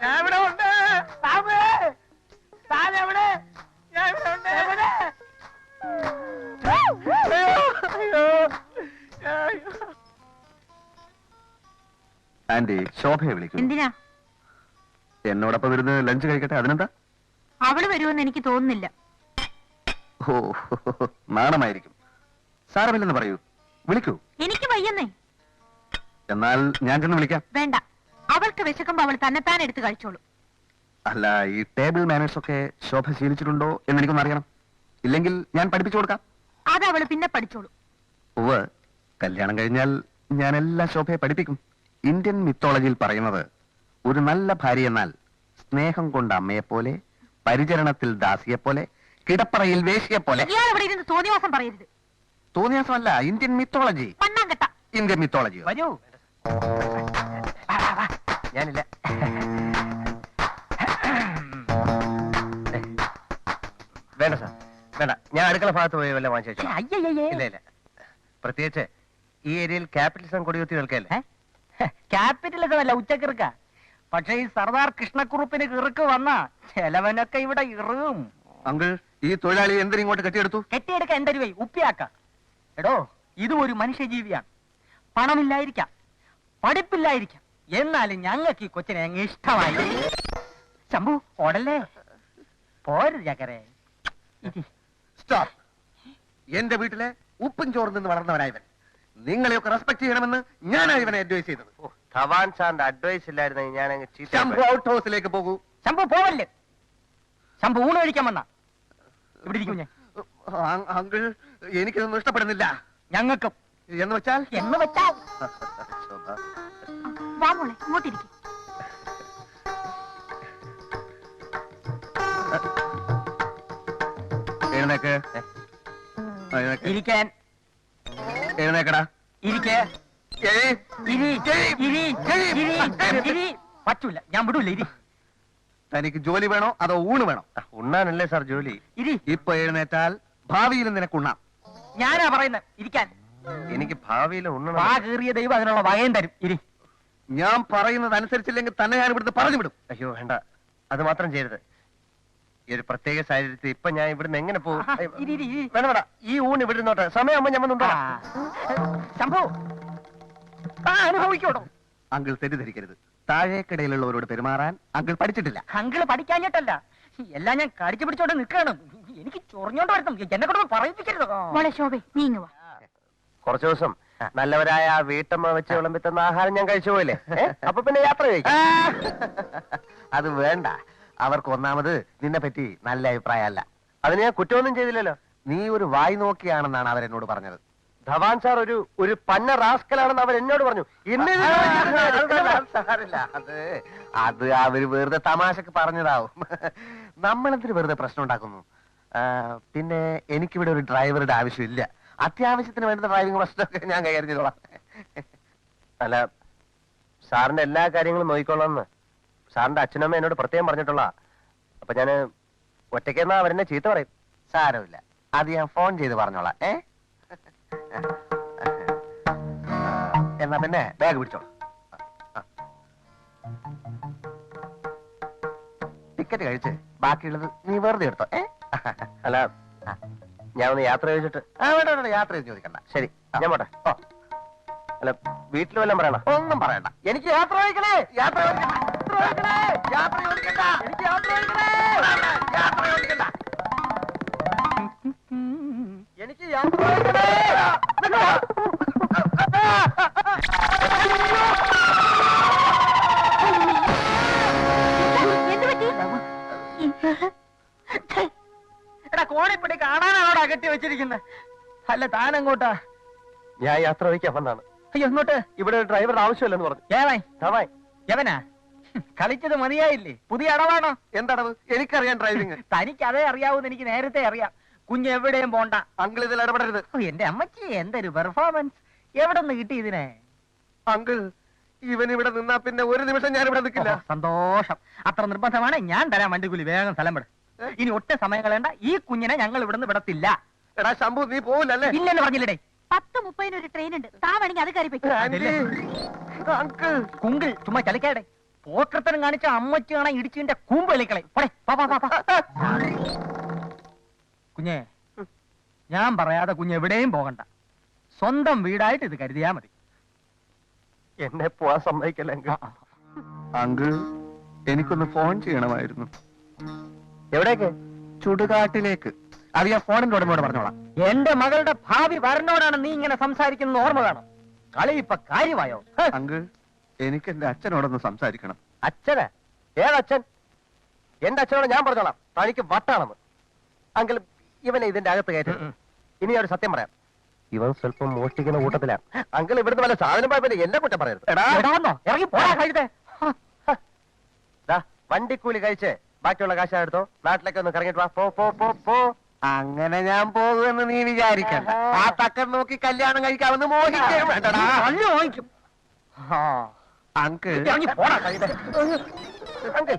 ഞാൻ ഇവിടെ ഉണ്ട്. ആന്റി, ശോഭയെ വിളിക്കും. എന്തിനാ? എന്നോടൊപ്പം ഇരുന്ന് ലഞ്ച് കഴിക്കട്ടെ. അതിനെന്താ? അവള് വരുമെന്ന് എനിക്ക് തോന്നുന്നില്ല. ഓ, നാണമായിരിക്കും. സാരമില്ലെന്ന് പറയൂ, വിളിക്കൂ. എനിക്ക് വയ്യെന്നേ. എന്നാൽ ഞാൻ ചെന്ന് വിളിക്കാം. വേണ്ട, അവൾക്ക് വിശക്കുമ്പോ അവൾ തന്നെത്താൻ എടുത്ത് കഴിച്ചോളൂ. അല്ല, ഈ ടേബിൾ മാനേഴ്സ് ഒക്കെ ശോഭ ശീലിച്ചിട്ടുണ്ടോ എന്ന് എനിക്കൊന്ന് അറിയണം. ഇല്ലെങ്കിൽ ഞാൻ പഠിപ്പിച്ചു കൊടുക്കാം. അത് അവള് പിന്നെ പഠിച്ചോളൂ. ഉവ്വ്, കല്യാണം കഴിഞ്ഞാൽ ഞാൻ എല്ലാം ശോഭയെ പഠിപ്പിക്കും. ഇന്ത്യൻ മിത്തോളജിയിൽ പറയുന്നത്, ഒരു നല്ല ഭാര്യ എന്നാൽ സ്നേഹം കൊണ്ട് അമ്മയെപ്പോലെ, പരിചരണത്തിൽ ദാസിയെപ്പോലെ, കിടപ്പറയിൽ വേശ്യയെപ്പോലെ. ഇയാൾ ഇവിടെ ഇരുന്ന് തോന്നിവാസം പറയരുത്. തോന്നിയാസമല്ല, ഇന്ത്യൻ മിത്തോളജി. പണ്ണാങ്കട്ട. Indian mythology. വരൂ. ഞാനില്ല. വേണ്ട സാർ, വേണ്ട. ഞാൻ അടുക്കള ഭാഗത്ത് പോയി വല്ല വാങ്ങിച്ചു. ഇല്ല ഇല്ല. പ്രത്യേകിച്ച് ഈ ഏരിയയിൽ ക്യാപിറ്റലിസം കൊടികുത്തി നിൽക്കല്ലേ. ക്യാപിറ്റലിസം അല്ല, ഉച്ചക്കിറുക്ക. പക്ഷെ ഈ സർദാർ കൃഷ്ണക്കുറുപ്പിന് കിറുക്ക് വന്ന ചെലവനൊക്കെ ഇവിടെ ഇറും. അങ്കിൾ, ഈ തൊഴിലാളി എന്തിനിങ്ങോട്ട് കെട്ടിയെടുത്തു? കെട്ടിയെടുക്ക എന്റെ രൂപ ഉപ്പിയാക്ക. എടോ, ഇതും ഒരു മനുഷ്യജീവിയാണ്. പണമില്ലായിരിക്കാം, പഠിപ്പില്ലായിരിക്കാം, എന്നാലും ഞങ്ങൾക്ക് ഈ കൊച്ചിനെ അങ്ങ് ഇഷ്ടമായി. ശംഭു ഓടല്ലേ, പോരു ചക്കരെ. സ്റ്റോപ്പ്. എന്റെ വീട്ടിലെ ഉപ്പും ചോറിൽ നിന്ന് വളർന്നവനായവൻ. നിങ്ങളെയൊക്കെ റെസ്പെക്ട് ചെയ്യണമെന്ന് ഞാനാണ് ഇവനെ അഡ്വൈസ് ചെയ്തത്. ധവാൻ സാറിന്റെ അഡ്വൈസ് ഇല്ലായിരുന്നെങ്കിൽ ഞാൻ അങ്ങ് ശംഭു ഔട്ട് ഹൗസിലേക്ക് പോകൂ. ശംഭു പോവല്ലേ. ശംഭു ഊണ് കഴിക്കാൻ വന്ന ഇവിടെ ഇരിക്കും ഞാൻ. അങ്കിൾ, എനിക്കിതൊന്നും ഇഷ്ടപ്പെടുന്നില്ല. ഞങ്ങൾക്കും. എന്ന് വെച്ചാൽ വാ മോളെ, ഇങ്ങോട്ടിരിക്കും. എഴുന്നേക്ക്. ഇരിക്കാൻ. എഴുന്നേക്കടാ. ഇരിക്കേ എഴി. ഇരി ഇരി ഇരി പറ്റൂല, ഞാൻ വിടൂല. ഇരി തനിക്ക് ജോലി വേണോ അതോ ഊണ് വേണോ? ഉണ്ണാനല്ലേ സാർ ജോലി? ഇരി. ഇപ്പൊ എഴുന്നേറ്റാൽ ഭാവിയിൽ നിനക്കുണ്ണാം. ഞാനാ പറയുന്നത് ഇരിക്കാൻ. എനിക്ക് ഭാവിയിൽ ഉണ്ണണം. വാ കീറിയ ദൈവം അതിനുള്ള വകയും തരും. ഇരി. ഞാൻ പറയുന്നത് അനുസരിച്ചില്ലെങ്കിൽ തന്നെ ഞാൻ ഇവിടുന്ന് പറഞ്ഞു വിടും. അയ്യോ വേണ്ട, അത് മാത്രം ചെയ്യരുത്. ഈ ഒരു പ്രത്യേക സാഹചര്യത്തിൽ ഇപ്പൊ ഞാൻ ഇവിടുന്ന് എങ്ങനെ പോകും? ആഹാ, ഇരി, ഇരി, ഇരി. വേണ്ട വേണ്ട, ഈ ഊണ് ഇവിടെ നോട്ടെ, സമയമാകുമ്പോ ഞാൻ വന്നുണ്ടോ. ശംഭു അനുഭവിക്കോട്ടോ. അങ്കിൾ തെറ്റിദ്ധരിക്കരുത്. താഴേക്കിടയിലുള്ളവരോട് പെരുമാറാൻ അങ്കിൾ പഠിച്ചിട്ടില്ല. അങ്കിള് പഠിക്കാഞ്ഞിട്ടല്ല, എല്ലാം ഞാൻ കടിച്ചു പിടിച്ചോണ്ട് നിൽക്കുകയാണ്. എനിക്ക് ചൊറിഞ്ഞോണ്ട് വരുത്തും, എന്നെ കൊണ്ട് പറയിപ്പിക്കരുത്. മോളെ ശോഭെ നീങ്ങുക. കുറച്ചു ദിവസം നല്ലവരായ ആ വീട്ടമ്മ വെച്ച് വിളമ്പി തന്ന ആഹാരം ഞാൻ കഴിച്ചു പോയില്ലേ? അപ്പൊ പിന്നെ യാത്ര കഴിക്കാം. അത് വേണ്ട. അവർക്ക് ഒന്നാമത് നിന്നെ പറ്റി നല്ല അഭിപ്രായമല്ല. അതിന് ഞാൻ കുറ്റമൊന്നും ചെയ്തില്ലല്ലോ. നീ ഒരു വായി നോക്കിയാണെന്നാണ് അവരെന്നോട് പറഞ്ഞത്. ധവാൻ സാർ ഒരു പന്ന റാസ്കലാണെന്ന് അവർ എന്നോട് പറഞ്ഞു. ഇന്ന് സാരില്ല. അത് അവര് വെറുതെ തമാശക്ക് പറഞ്ഞതാവും. നമ്മളെന്തിന് വെറുതെ പ്രശ്നം ഉണ്ടാക്കുന്നു? പിന്നെ എനിക്കിവിടെ ഒരു ഡ്രൈവറുടെ ആവശ്യമില്ല. അത്യാവശ്യത്തിന് വേണ്ട ഡ്രൈവിംഗ് പ്രശ്നമൊക്കെ ഞാൻ കൈകാര്യം ചെയ്തോളാം. അല്ല, സാറിന്റെ എല്ലാ കാര്യങ്ങളും നോക്കിക്കോളാന്ന് സാറിന്റെ അച്ഛനമ്മ എന്നോട് പ്രത്യേകം പറഞ്ഞിട്ടുള്ള. അപ്പൊ ഞാന് ഒറ്റയ്ക്കെന്നാ അവരെന്നെ ചീത്ത പറയും. സാരമില്ല, അത് ഞാൻ ഫോൺ ചെയ്ത് പറഞ്ഞോളാം. എന്നാ പിന്നെ ബാഗ് പിടിച്ചോളാം. ടിക്കറ്റ് കഴിച്ച് ബാക്കിയുള്ളത് നീ വെറുതെ എടുത്തോ. അല്ല, ഞാൻ ഒന്ന് യാത്ര ചോദിച്ചിട്ട്. വേണ്ട വേണ്ട, യാത്ര ചെയ്ത് ചോദിക്കണ്ട. ശരി, ഞാൻ പോട്ടെ. അല്ല, വീട്ടിൽ വല്ലതും പറയണ? ഒന്നും പറയണ്ട. എനിക്ക് യാത്ര ചോദിക്കണേ. യാത്ര ചോദിക്കണ്ട. യാത്ര ചോദിക്കണ്ട. എനിക്ക് യാത്ര ചോദിക്കണേ. യാത്ര ചോദിക്കണ്ട. എനിക്ക് യാത്ര ചോദിക്കണേ. എടാ കോണിപ്പടി കാണാനാണോടാ കെട്ടി വെച്ചിരിക്കുന്നത്? അല്ല താനെങ്ങോട്ടാ? ഞാൻ യാത്ര ചോദിക്കാൻ വന്നാണ്. അയ്യോ ഇങ്ങോട്ട്. ഇവിടെ ഒരു ഡ്രൈവറുടെ ആവശ്യമില്ലെന്ന് പറഞ്ഞു. ഏവായി ധവാൻ. യവനാ കളിച്ചത് മതിയായില്ലേ? പുതിയ അടവാണോ? എന്താണത്? എനിക്കറിയാം ഡ്രൈവിംഗ്. തനിക്ക് അതേ അറിയാവൂന്ന് എനിക്ക് നേരത്തെ അറിയാം. കുഞ്ഞ് എവിടെയും പോണ്ട. അങ്കിൾ ഇതിൽ ഇടപെടരുത്. ഓ, എന്റെ അമ്മച്ചി എന്തൊരു പെർഫോമൻസ്! എവിടെ നിന്ന് കിട്ടി ഇതിനെ? അങ്കിൾ, ഇവൻ ഇവിടെ നിന്നാ പിന്നെ ഒരു നിമിഷം ഞാൻ ഇവിടെ നിൽക്കില്ല. ഓ, സന്തോഷം. അത്ര നിർബന്ധമാണ്, ഞാൻ തരാം വണ്ടിക്കൂലി. വേഗം സ്ഥലം വിട്. ഇനി ഒറ്റ സമയം കളയണ്ട. ഈ കുഞ്ഞിനെ ഞങ്ങൾ ഇവിടുന്ന് വിടത്തില്ല. എടാ ശംഭു, നീ പോവില്ലല്ലേ? ഇല്ലെന്ന് പറഞ്ഞില്ലേ? 10:30 ഒരു ട്രെയിൻ ഉണ്ട്. താ വേണമെങ്കിൽ അത് കയറി പറ്റും. Anti, uncle. കുങ്കിൾ ചുമ്മാ ചലിക്കാടെ. പോക്കർത്തനം കാണിച്ച അമ്മച്ചി കാണാൻ ഇടിച്ചിന്റെ കൂമ്പ് കളിക്കളെ. കുഞ്ഞെ, ഞാൻ പറയാതെ കുഞ്ഞ് എവിടെയും പോകണ്ട. സ്വന്തം വീടായിട്ട് ഇത് കരുതിയാ മതി. എന്നെ പോവാൻ സമ്മതിക്കല്ല. അങ്കിൾ, എനിക്കൊന്ന് ഫോൺ ചെയ്യണമായിരുന്നു. എവിടേക്ക്? ചുടുകാട്ടിലേക്ക്. അത് ഞാൻ ഫോണിന്റെ ഉടമയോട് പറഞ്ഞോളാം. എന്റെ മകളുടെ ഭാവി വരനോടാണ് നീ ഇങ്ങനെ സംസാരിക്കുന്നത് ഓർമ്മ വേണം. കളി ഇപ്പൊ കാര്യമായോ? അങ്കിൾ, എനിക്ക് എന്റെ അച്ഛനോടൊന്ന് സംസാരിക്കണം. അച്ഛനെ? ഏതച്ഛൻ? എന്റെ അച്ഛനോട് ഞാൻ പറഞ്ഞോളാം, തനിക്ക് വട്ടാണെന്ന്. അങ്കിൾ, ഇവനെ ഇതിന്റെ അകത്ത് കയറ്റി. ഇനി ഞാൻ ഒരു സത്യം പറയാം. ഇവൻ സ്വല്പം മോഷ്ടിക്കുന്ന കൂട്ടത്തിലാണ്. അങ്കിൾ, ഇവിടുന്ന് വല്ല സാധനം പോയപ്പോ എന്നെ കുറ്റം പറയരുത്. എടാന്നോ ഇറങ്ങി പോടാ കഴുതേ. വണ്ടിക്കൂലി കഴിച്ച് ബാക്കിയുള്ള കാശ് എടുത്തോ, നാട്ടിലേക്ക് ഒന്ന് കറങ്ങിട്ട് വാ. പോ പോ പോ പോ. അങ്ങനെ ഞാൻ പോകുമെന്ന് നീ വിചാരിക്കണ്ട. ആ തക്കൻ നോക്കി കല്യാണം കഴിക്കാമെന്ന് മോഹിക്കേ വേണ്ടടാ. അല്ല വാങ്ങിക്കും. അങ്കിൾ, ഇറങ്ങി പോടാ കഴുതേ. അങ്കിൾ,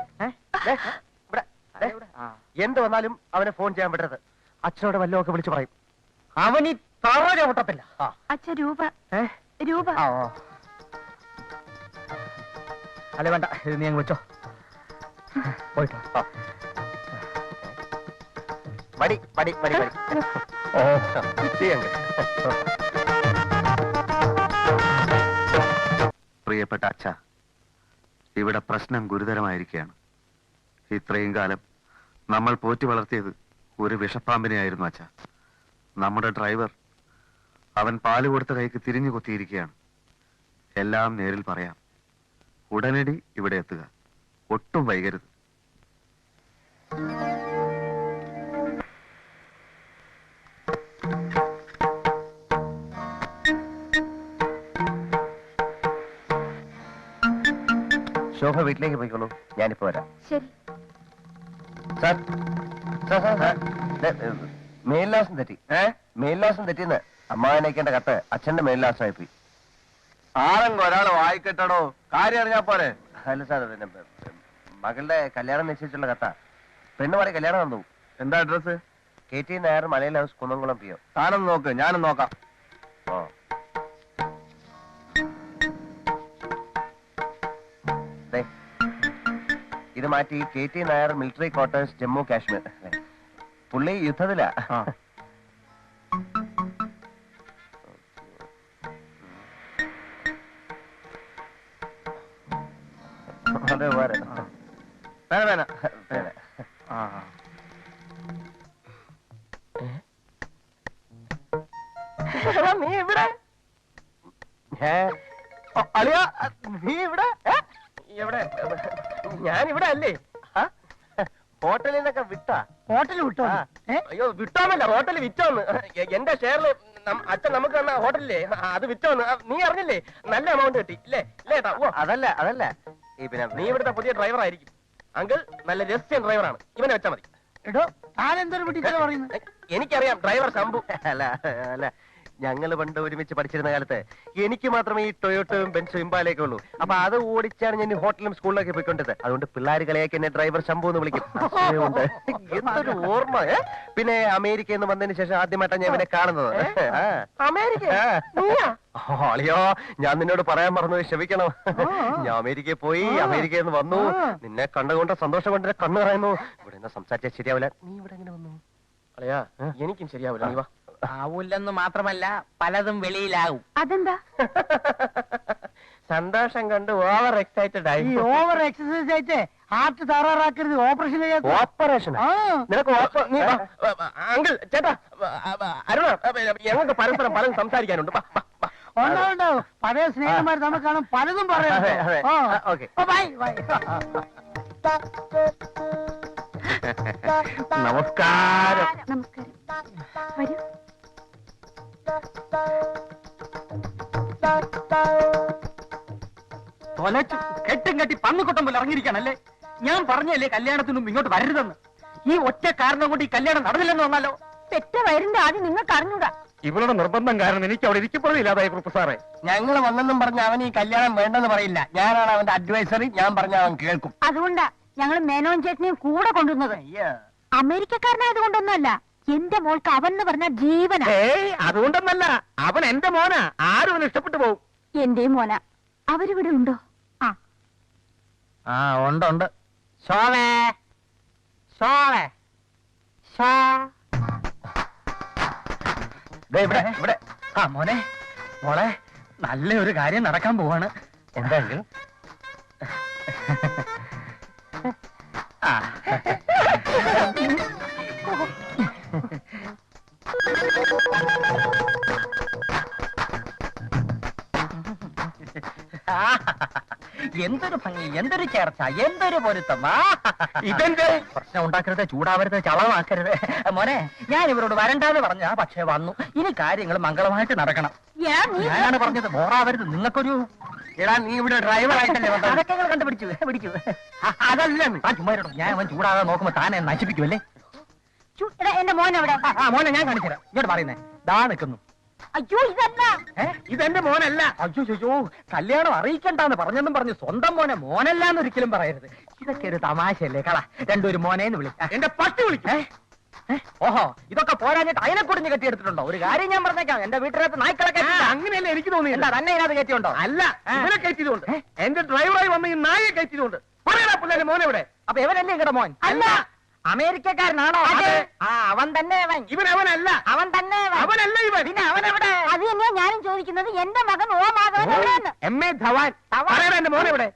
എന്ത് വന്നാലും അവനെ ഫോൺ ചെയ്യാൻ പറ്റരുത്. അച്ഛനോട് വല്ലതൊക്കെ വിളിച്ചു പറയും. അവനീ തറ പൊട്ടത്തില്ല. അച്ഛ രൂപ രൂപ. അല്ല വേണ്ട, ഇത് നീ അങ്ങ് വെച്ചോ. പോയിട്ടോ. വടി വടി വടി വടി. ഓ പ്രിയപ്പെട്ട അച്ഛ, ഇവിടെ പ്രശ്നം ഗുരുതരമായിരിക്കുകയാണ്. ഇത്രയും കാലം നമ്മൾ പോറ്റി വളർത്തിയത് ഒരു വിഷപ്പാമ്പിനെയായിരുന്നു അച്ഛ. നമ്മുടെ ഡ്രൈവർ, അവൻ പാല് കൊടുത്ത കൈക്ക് തിരിഞ്ഞു കൊത്തിയിരിക്കുകയാണ്. എല്ലാം നേരിൽ പറയാം. ഉടനടി ഇവിടെ എത്തുക. ഒട്ടും വൈകരുത്. ശോഭ വീട്ടിലേക്ക് പോയിക്കോളൂ, ഞാനിപ്പോ വരാം. ശരി. സാർ, മേൽലാസം തെറ്റി. മേൽലാസം തെറ്റിന്ന് അമ്മാവനേക്കേണ്ട കത്ത് അച്ഛന്റെ മേലിലാസമായി പോയി. ആരെങ്കിലും ഒരാള് വായിക്കട്ടോ, കാര്യം അറിഞ്ഞാ പോരെ. അല്ല സാർ, പിന്നെ മകളുടെ കല്യാണം നിശ്ചയിച്ചുള്ള കത്താ. പെണ്ണ് പാടി കല്യാണം വന്നു. എന്താ അഡ്രസ്? KT നായർ, മലയിൽ ഹൗസ്, കുന്നംകുളം PO. താനൊന്ന് നോക്ക്, ഞാനും നോക്കാം. ഓ, ദേ, ഇത് മാറ്റി KT Nair, military quarters, Jammu Kashmir. പുള്ളി യുദ്ധത്തിലാ. അതെ, വേറെ വേന വേന. നീ ഇവിടെ? അളിയ, നീ ഇവിടെ? എവിടെ? ഞാനിവിടെ അല്ലേ? ഹോട്ടലിൽ നിന്നൊക്കെ വിട്ടാ? ഹോട്ടൽ വിട്ടോ? അയ്യോ, വിട്ടോന്നല്ല, ഹോട്ടൽ വിറ്റോന്ന്. എന്റെ ഷെയറില് അച്ഛൻ നമുക്ക് തന്ന ഹോട്ടലില്ലേ, അത് വിറ്റോന്ന്. നീ അറിഞ്ഞില്ലേ? നല്ല എമൗണ്ട് കിട്ടി ഇല്ലേ? ഇല്ലേട്ടാ? അതല്ല പിന്നെ നീ ഇവിടുത്തെ പുതിയ ഡ്രൈവർ ആയിരിക്കും. അങ്കിൾ നല്ല രഹസ്യം ഡ്രൈവറാണ്, ഇവനെ വെച്ചാ മതി. എടോ, താനെന്തൊരു പിടിച്ചാ പറയുന്നത്? എനിക്കറിയാം, ഡ്രൈവർ ശംഭു. അല്ല, ഞങ്ങൾ പണ്ട് ഒരുമിച്ച് പഠിച്ചിരുന്ന കാലത്ത് എനിക്ക് മാത്രമേ ഈ ടൊയോട്ടയും ബെൻസും ഇമ്പാലയൊക്കെ ഉള്ളൂ. അപ്പൊ അത് ഓടിച്ചാണ് ഞാൻ ഹോട്ടലും സ്കൂളിലൊക്കെ പോയിക്കൊണ്ടത്. അതുകൊണ്ട് പിള്ളേർ കളിയാക്കി എന്നെ ഡ്രൈവർ ശംഭു എന്ന് വിളിക്കും. എന്തൊരു ഓർമ്മ. പിന്നെ അമേരിക്കയിൽ നിന്ന് വന്നതിന് ശേഷം ആദ്യമായിട്ടാണ് ഞാൻ ഇവനെ കാണുന്നത്. അമേരിക്ക? അളിയോ, ഞാൻ നിന്നോട് പറയാൻ മറന്നു, ക്ഷമിക്കണം. ഞാൻ അമേരിക്കയിൽ പോയി, അമേരിക്കയിൽ നിന്ന് വന്നു. നിന്നെ കണ്ടുകൊണ്ട് സന്തോഷം കൊണ്ട് കണ്ണു പറയുന്നു. ഇവിടെ നിന്ന് സംസാരിച്ചാൽ ശരിയാവില്ല. നീ ഇവിടെ എങ്ങനെ വന്നു? അളിയാ, എനിക്കും ശരിയാവില്ല. നീ വാ. ആവൂല്ലെന്ന് മാത്രമല്ല, പലതും വെളിയിലാവും. അതെന്താ? സന്തോഷം കണ്ട് ഓവർ എക്സൈറ്റഡ് ആയി. ഈ ഓവർ എക്സസൈസ് ആയിട്ട് ഹാർട്ട് തകരാറാക്കരുത്. Operation operation? നിനക്ക് അങ്കിൾ, ചേട്ടാ, അരുണ, ഞങ്ങൾക്ക് പരസ്പരം പലതും സംസാരിക്കാനുണ്ട്. ഉണ്ടാവും. പഴയ സ്നേഹന്മാർ നമുക്ക് കാണും, പലതും പറയാം. നമസ്കാരം. നമസ്കാരം. വരൂ. തൊലച്ചു കെട്ടും കെട്ടി പന്നിക്കൊട്ടം പോലെ ഇറങ്ങിയിരിക്കാണല്ലേ? ഞാൻ പറഞ്ഞല്ലേ കല്യാണത്തിന് മുമ്പ് ഇങ്ങോട്ട് വരരുതെന്ന്. ഈ ഒറ്റ കാരണം കൊണ്ട് ഈ കല്യാണം നടന്നില്ലെന്ന് വന്നാലോ? പെറ്റ വയറിന്റെ ആദ്യം നിങ്ങൾക്ക് അറിഞ്ഞൂടാ. ഇവരുടെ നിർബന്ധം കാരണം എനിക്ക് അവിടെ ഇരിക്കപ്പെടുന്നില്ലാതായി പ്രൊഫസറെ. ഞങ്ങൾ വന്നെന്നും പറഞ്ഞ അവൻ ഈ കല്യാണം വേണ്ടെന്ന് പറയില്ല. ഞാനാണ് അവന്റെ അഡ്വൈസറി. ഞാൻ പറഞ്ഞ അവൻ കേൾക്കും. അതുകൊണ്ടാ ഞങ്ങൾ മേനോൻ ചേട്ടനെയും കൂടെ കൊണ്ടുവന്നത്. അമേരിക്കക്കാരനായത് കൊണ്ടൊന്നുമല്ല, എന്റെ മോൾക്ക് അവൻ എന്ന് പറഞ്ഞ ജീവനാ. അതുകൊണ്ടൊന്നല്ല, അവൻ എന്റെ മോനാ. ആരും അവന് ഇഷ്ടപ്പെട്ടു പോകും. എന്റെയും മോന. അവരിവിടെ ഉണ്ടോ? ഉണ്ട്. ശോവേ, ശോവേ, ശോ. ഇവിടെ മോനെ, മോളെ, നല്ലൊരു കാര്യം നടക്കാൻ പോവാണ്. എന്തായാലും എന്തൊരു ഭംഗി, എന്തൊരു ചേർച്ച, എന്തൊരു പൊരുത്തം. ഇതെന്ത് പ്രശ്നം ഉണ്ടാക്കരുത്, ചൂടാവരുത്, ചളമാക്കരുത്. മോനെ, ഞാൻ ഇവരോട് വരണ്ടാന്ന് പറഞ്ഞ, പക്ഷെ വന്നു. ഇനി കാര്യങ്ങൾ മംഗളമായിട്ട് നടക്കണം. ഞാനാണ് പറഞ്ഞത്, ബോറാവരുത്. നിങ്ങൾക്കൊരു നീ ഇവിടെ ഡ്രൈവർ ആയിട്ടല്ലേ വന്നത്? അതൊക്കെ നിങ്ങൾ കണ്ടുപിടിച്ചു. അതല്ല, ചുമ്മാ ഞാൻ അവൻ ചൂടാകാതെ നോക്കുമ്പോ താനെ നശിപ്പിക്കുമല്ലേ. എന്റെ മോൻ എവിടെ? മോനെ ഞാൻ കാണിച്ചുതരാം. ഇങ്ങോട്ട് പറയുന്നേ, ദാ നിൽക്കുന്നു. അയ്യോ, ഇതല്ല. ഇതെന്റെ മോനല്ല. അയ്യോ, കല്യാണം അറിയിക്കണ്ടെന്ന് പറഞ്ഞെന്നും പറഞ്ഞു സ്വന്തം മോനല്ല എന്നൊരിക്കലും പറയരുത്. ഇതൊക്കെ ഒരു തമാശയല്ലേ? കള, രണ്ടൊരു മോനേന്ന് വിളിക്കാം. എന്റെ പട്ടി വിളിക്കും. ഓഹോ, ഇതൊക്കെ പോരാഞ്ഞിട്ട് അതിനെ കുടിഞ്ഞ് കെട്ടിയെടുത്തിട്ടുണ്ടോ? ഒരു കാര്യം ഞാൻ പറഞ്ഞേക്കാം, എന്റെ വീട്ടിനകത്ത് നായ്ക്കളൊക്കെ അങ്ങനെയല്ലേ എനിക്ക് തോന്നി. എന്താ തന്നെ ഇതിനകത്ത് കയറ്റിയുണ്ടോ? അല്ല, ഇവരെ കയറ്റിയതുകൊണ്ട്. എന്റെ ഡ്രൈവറായി വന്ന ഈ നായെ കയറ്റിയതുകൊണ്ട്. പറയാ പിള്ളേരെ മോനെ ഇവിടെ. അപ്പൊ ഇവനല്ലേ ഇങ്ങടെ മോൻ? അല്ല, അമേരിക്കക്കാരനാണോ? അവൻ തന്നെ. ഇവനവനല്ല. അവൻ തന്നെ. അവനല്ല ഇവൻ. പിന്നെ അവനെവിടെ? അത് തന്നെയാ ഞാനും ചോദിക്കുന്നത്. എന്റെ മകൻ ഓ മാധവൻ എവിടെയെന്ന്. MA ധവാൻ. പറയാ എന്റെ മോനെ ഇവിടെ.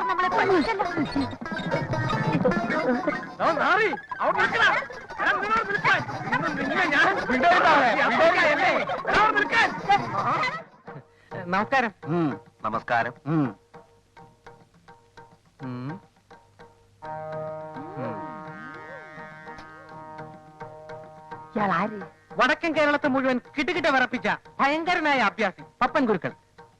നമ്മളെ പഠിച്ചല്ലോ. നമസ്കാരം. നമസ്കാരം. ഇയാൾ ആര്? വടക്കൻ കേരളത്തെ മുഴുവൻ കിട്ടുകിട്ട വിറപ്പിച്ച ഭയങ്കരനായ അഭ്യാസി പപ്പൻ ഗുരുക്കൾ.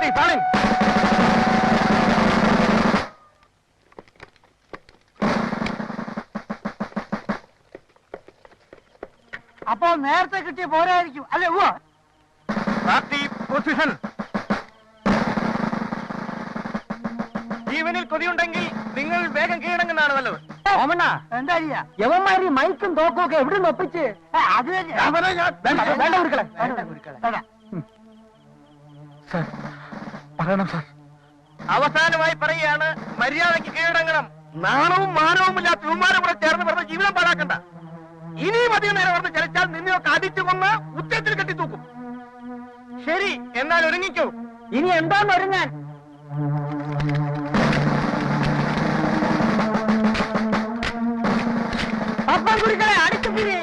പാർട്ടി പാളിൻ. അപ്പോ നേരത്തെ കിട്ടിയ പോരായിരിക്കും അല്ലെ? Party position. ജീവനിൽ കൊതിയുണ്ടെങ്കിൽ നിങ്ങൾ വേഗം കീഴടങ്ങുന്നതാണ് നല്ലത്. ഓമണ്ണ എന്താ ചെയ്യാ? യവന്മാര് ഈ മൈക്കും തോക്കും ഒക്കെ എവിടെ നിന്ന് ഒപ്പിച്ച്? അത് തന്നെ. വേണ്ട ഗുരുക്കളെ. വേണ്ട. പറയണം സാർ. അവസാനമായി പറയുകയാണ്, മര്യാദയ്ക്ക് കീഴടങ്ങണം. നാണവും മാനവും ഇല്ലാത്ത ഇവന്മാരും കൂടെ ചേർന്ന് പറഞ്ഞ ജീവിതം പാഴാക്കണ്ട. ഇനിയും അധികം നേരം പറഞ്ഞ് ചലിച്ചാൽ നിന്നെയൊക്കെ അടിച്ചു കൊന്ന് ഉച്ചത്തിൽ കെട്ടി തൂക്കും. ശരി, എന്നാൽ ഒരുങ്ങിക്കോ. ഇനി എന്താന്ന് ഒരുങ്ങാൻ? അപ്പം ഗുരുക്കളെ അടിച്ചു പിരി.